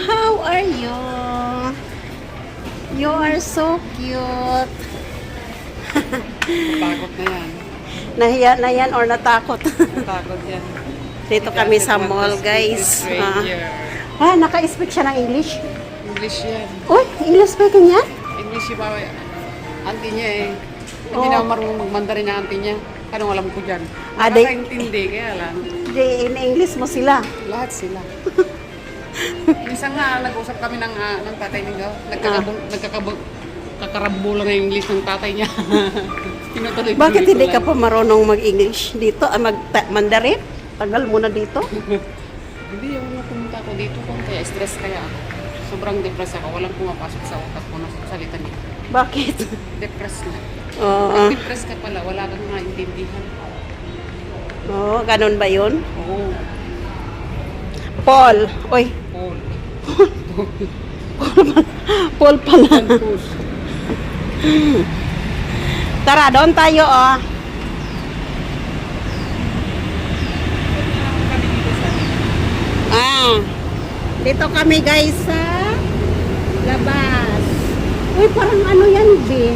How are you? You are so cute. Takot na yan. Nahiya na yan or natakot? Takot yan. Dito kami sa mall, guys. Naka-speak siya ng English? English yan. Uy, English speaking yan? English yung auntie niya eh. Hindi na marunong mag-Mandarin ang auntie niya. Anong alam ko dyan? Nakakaintindi, kaya lang. In English mo sila? Lahat sila. Minsan nga, nag-usap kami ng tatay niya. Nagkakarambulan ng English ng tatay niya. Bakit hindi ka pa marunong mag-English dito? Mag-Mandarin? Tagal mo na dito? Hindi, yung pumunta ako dito kaya stress kaya ako. Sobrang depressed ako. Walang pumapasok sa utak ko na salita niya. Bakit? Depressed na. Oo. Depressed ka pala, wala kang maintindihan. Oo, ganun ba yun? Oo. Paul. Uy. Paul. Paul pala. Tara, doon tayo, oh. Dito kami, guys, sa labas. Uy, parang ano yan, B?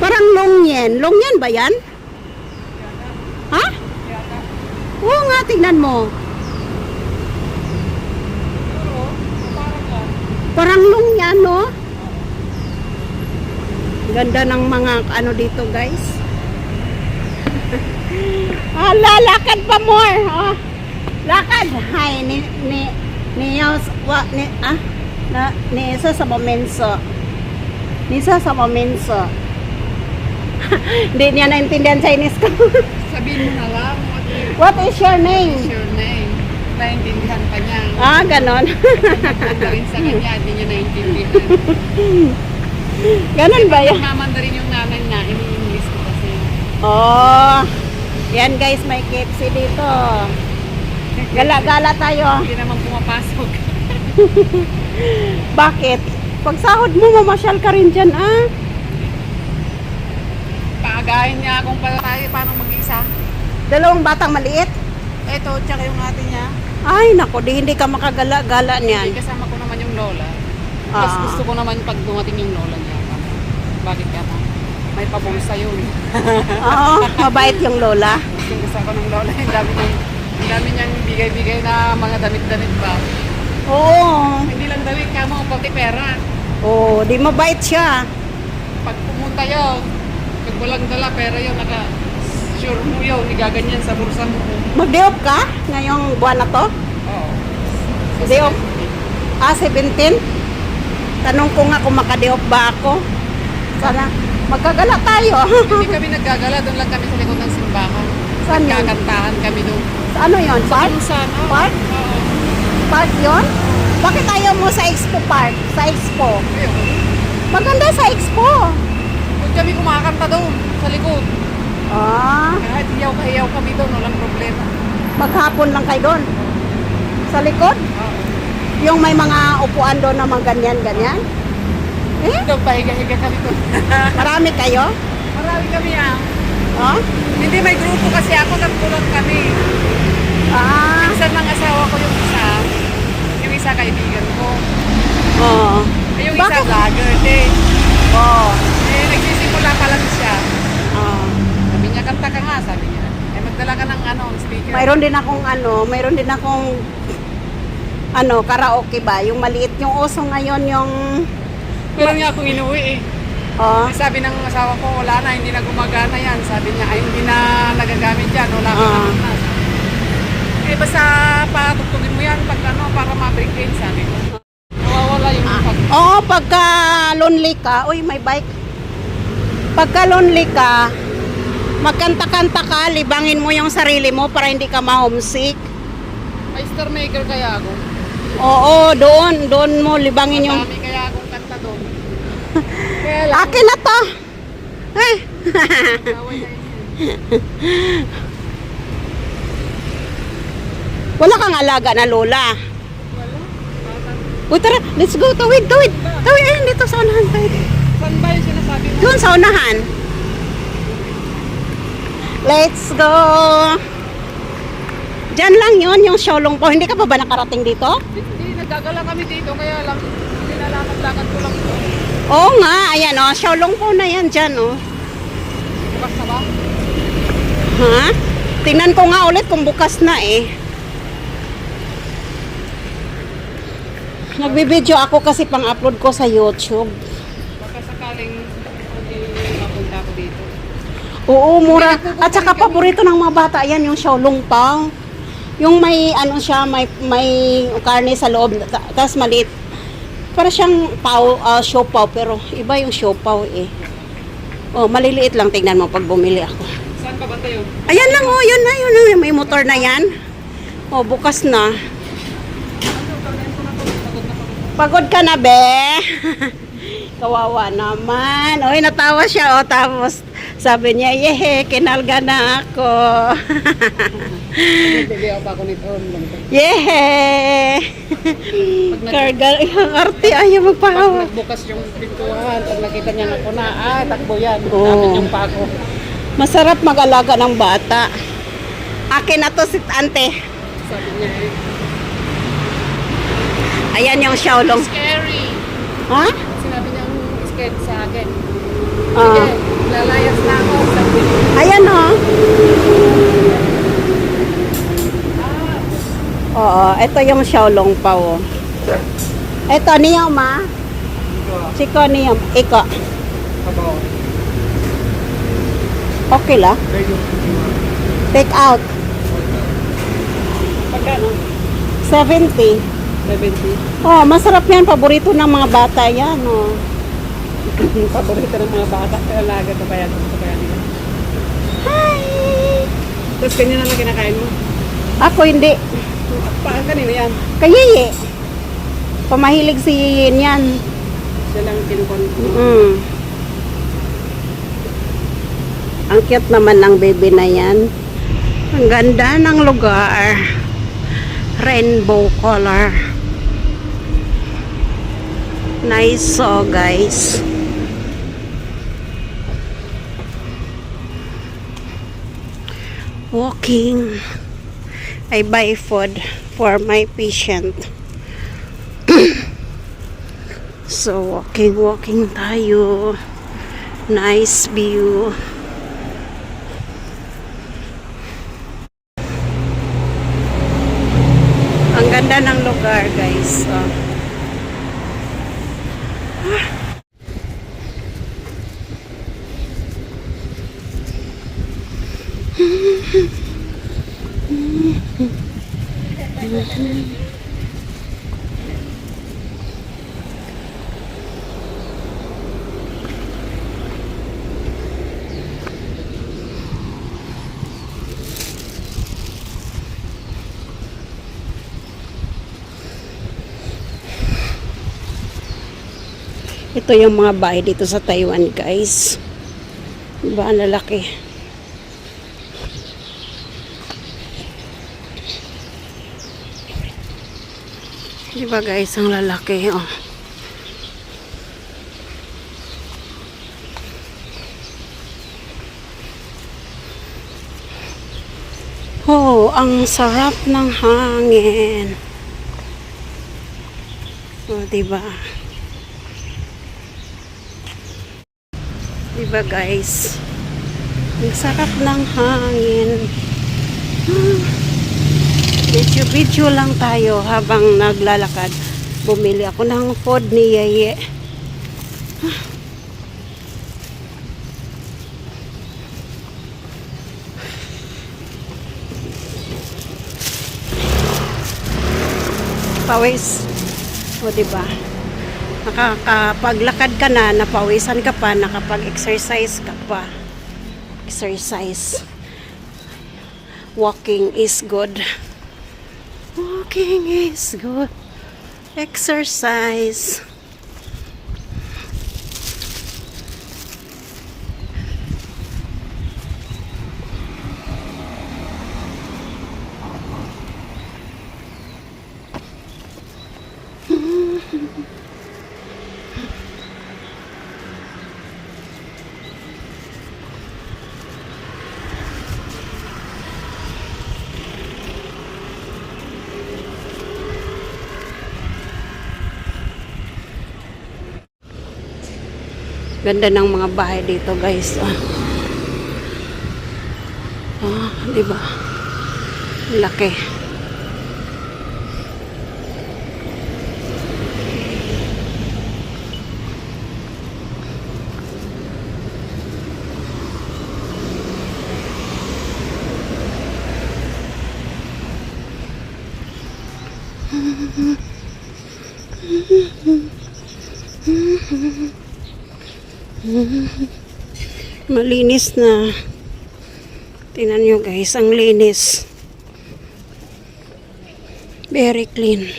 Parang longyen. Longyen ba yan? Ha? Oo nga, tignan mo. Parang longyan, no? Ganda ng mga ano dito, guys. Lakad pa more. Oh. Lakad. Hi, Nisa sa momenso. Nisa sa momenso. Hindi niya naintindihan Chinese ko. Sabihin mo na lang. What is your name? What's your name? Naintindihan pa niya. Ganon. Mandarin sa kanya, hindi niya naintindihan. Ganon ba yan? Mamandarin yung nanay niya, ini-English ko kasi. Oh, yan guys, may KFC dito. Gala-gala tayo. Hindi naman pumapasok. Bakit? Pag sahod mo, mamasyal ka rin dyan, Paagahin niya kung paano mag-isa. Dalawang batang maliit? Eto, tsaka yung ate niya. Ay, nako, hindi ka makagala-gala niyan. Kasama ko naman yung lola. Mas gusto ko naman pag dumating yung lola niya. Bakit ka na? May pabulsa yun. Oo, mabait yung lola. Gusto ko ng lola. Ang dami niyang bigay-bigay na mga damit-damit ba. Oo. Hindi lang damit ka mo, pati pera. Oo, di mabait siya. Pag pumunta yun, pag walang dala pera yun, sure mo yun, igaganyan sa bursa mo. Mag-diop ka ngayong buwan na to? Oo. Diop? 17? Tanong ko nga kung makadiop ba ako. Sana, magkagala tayo. Hindi kami naggagala, doon lang kami sa likod ng simbahan. Saan yun? Nagkakantahan kami doon. Sa ano yun? Park? Sana. Park? Oo. Park yun? Bakit ayaw mo sa Expo Park? Sa Expo? Ayun. Maganda sa Expo. Doon kami kumakanta doon, sa likod. Kahit hiyaw kami doon, walang problema. Maghapon lang kayo doon? Sa likod? Oo. Yung may mga upuan doon naman ganyan-ganyan? Doon, pahiga-higa kami doon. Marami kayo? Marami kami Oh? Hindi, may grupo kasi ako, tatulog kami. Minsan ng asawa ko yung isa kaibigan ko. Oo. Yung Bakit? isa vlogger din. Oo. Nagsisimula pa lang siya. Oo. Sabi niya, kanta ka nga, sabi niya. Magdala ka ng speaker. Mayroon din akong karaoke ba? Yung maliit yung uso ngayon yung... Meron niya akong inuwi eh. Oh. Sabi ng asawa ko, wala na, hindi na gumagana yan. Sabi niya, ay hindi na nagagamit yan, wala ka na. Basta patugtugin mo yan pag para ma-break in, sabi ko. Nawawala yung Pagka lonely ka, uy, may bike. Pagka lonely ka, magkanta-kanta ka, libangin mo yung sarili mo para hindi ka ma-homesick. May star maker kaya ako. Oo, doon mo libangin yung... Marami kaya akong kanta doon. Akin na to. Wala kang alaga na lola. Uy, tara, let's go. Tawid. Ayun, dito sa unahan tayo. Saan ba yung sinasabi mo? Doon sa unahan. Let's go. Diyan lang yon yung Xiaolong Po. Hindi ka pa ba nakarating dito? Hindi, nagagala kami dito, kaya lang, nilalakad-lakad ko lang ito. Oo nga, ayan oh, Xiaolong Po na yan dyan oh. Bukas na ba? Ha? Tingnan ko nga ulit kung bukas na eh. Nagbibideo ako kasi pang-upload ko sa YouTube. Baka sakaling mapunta ako dito. Oo, mura. At saka paborito ng mga bata yan, yung Xiaolong Pao. Yung may ano siya, may karne sa loob, tapos maliit. Para siyang pao, siopaw, pero iba yung siopaw eh. Oh, maliliit lang, tingnan mo pag bumili ako. Saan ka ba tayo? Ayan lang oh, yun na, may motor na yan. Oh, bukas na. Pagod ka na, be? Kawawa naman. Oy, natawa siya, oh. Tapos, sabi niya, yehe, kinalga na ako. Bibili ako ako nito. Yehe! Karga, ang arte, ayaw Pag magpahawa. nagbukas yung pintuan, pag nakita niya na na, takbo yan. Oo. Tapos yung pako. Masarap mag-alaga ng bata. Akin na to si ante. Sabi niya Ayan yung Xiaolong. scary. Ha? Sinabi niya scared sa akin. Ah. Sige, lalayas na ako. Sabi niya. Ayan oh. Oo, ito yung Xiaolong Pao. Ito niyo ma. Chiko niyo, iko. Kabaw. Okay la. Take out. Pagkano? 70. 70. Oh, masarap yan. Paborito ng mga bata yan, oh. Paborito ng mga bata. Kaya laga ito kaya nila. Hi! Tapos ganyan naman kinakain mo. Ako hindi. Kanino yan? Kay Yeye. Pamahilig si Yeye yan. Siya lang kinukon. Ang cute naman ng baby na yan. Ang ganda ng lugar. Rainbow color. Nice so guys. Walking. I buy food for my patient. So walking tayo. Nice view. Ang ganda ng lugar, guys. Oh. Ito yung mga bahay dito sa Taiwan, guys. Diba, ang lalaki. Diba, guys, ang lalaki, oh. Oh, ang sarap ng hangin. Oh, diba? Diba guys? Ang sarap ng hangin. Video lang tayo habang naglalakad. Bumili ako ng food ni Yeye. Pawis. O diba? Nakakapaglakad ka na, napawisan ka pa, nakapag-exercise ka pa. Exercise. Walking is good. Walking is good. Exercise. Ganda ng mga bahay dito, guys. Di ba? Laki. Malinis na. Tingnan nyo guys, ang linis. Very clean.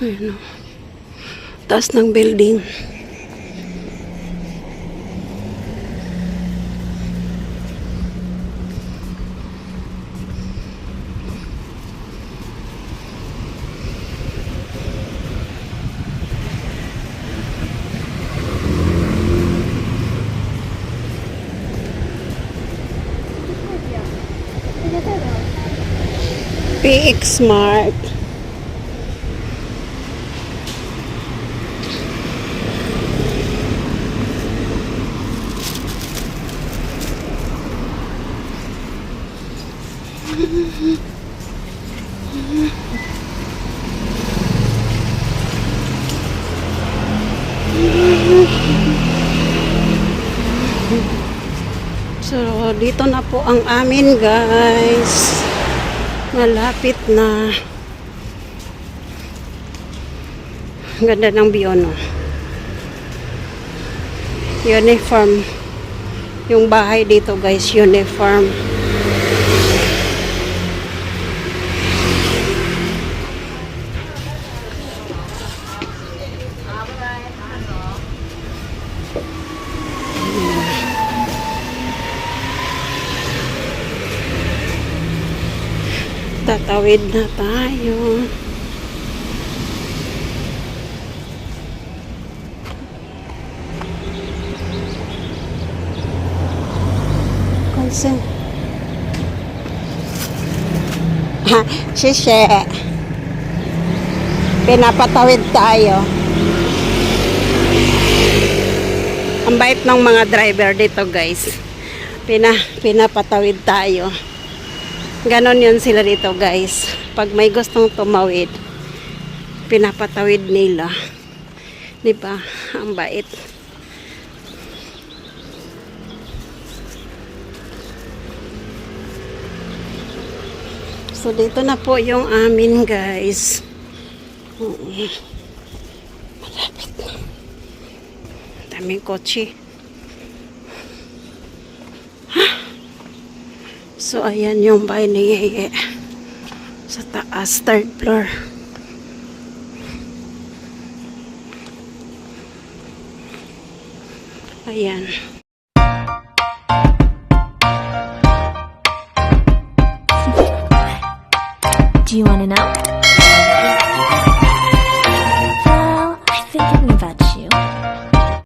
Ayan o. Taas ng building. PX Smart. So, dito na po ang amin, guys. Malapit na. Ganda ng view, no? Uniform. Yung bahay dito, guys, uniform. Tatawid na tayo. Consent. Shishe. Pinapatawid tayo. Ang bait ng mga driver dito, guys. Pinapatawid tayo. Ganon yun sila dito, guys. Pag may gustong tumawid, pinapatawid nila. Diba? Ang bait. So, dito na po yung amin, guys. Malapit na. Daming kotse. So, ayan yung bahay ni Yeye. Sa taas, third floor. Ayan. Do you want to know?